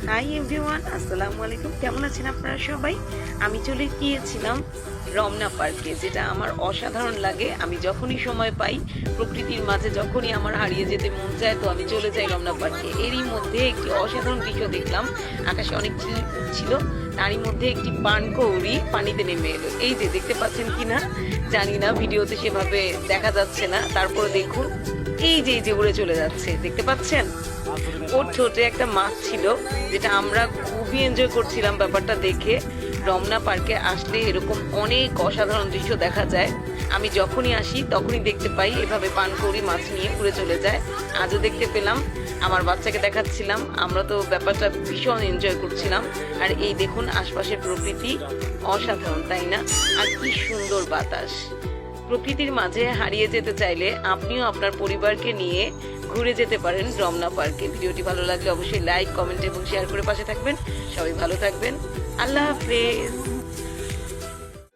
Hi everyone, আসসালামু আলাইকুম। কেমন আছেন আপনারা সবাই? আমি চলে গিয়েছিলাম রমনা পার্কে, যেটা আমার অসাধারণ লাগে। আমি যখনই সময় পাই, প্রকৃতির মাঝে যখনই আমার হারিয়ে যেতে মন চায়, তো আমি চলে যাই রমনা পার্কে। এরই মধ্যে একটি অসাধারণ দৃশ্য দেখলাম। আকাশে অনেক চিল ছিল, তারই মধ্যে একটি পানকৌড়ি পানিতে নেমে এলো। এই যে দেখতে পাচ্ছেন কিনা জানি না, ভিডিওতে সেভাবে দেখা যাচ্ছে না। তারপরে দেখুন, এই যে উড়ে চলে যাচ্ছে, দেখতে পাচ্ছেন? ওর ঠোঁটে একটা মাছ ছিল, যেটা আমরা খুবই এনজয় করছিলাম ব্যাপারটা দেখে। রমনা পার্কে আসলে এরকম অনেক অসাধারণ দৃশ্য দেখা যায়। আমি যখনই আসি তখনই দেখতে পাই এভাবে পানকৌড়ি মাছ নিয়ে উড়ে চলে যায়। আজও দেখতে পেলাম, আমার বাচ্চাকে দেখাচ্ছিলাম। আমরা তো ব্যাপারটা ভীষণ এনজয় করছিলাম। আর এই দেখুন, আশপাশের প্রকৃতি অসাধারণ, তাই না? আর কি সুন্দর বাতাস। প্রকৃতির মাঝে হারিয়ে যেতে চাইলে আপনিও আপনার পরিবারকে নিয়ে ঘুরে যেতে পারেন রমনা পার্কে। ভিডিওটি ভালো লাগলে অবশ্যই লাইক, কমেন্ট এবং শেয়ার করে পাশে থাকবেন। সবাই ভালো থাকবেন। আল্লাহ হাফেজ।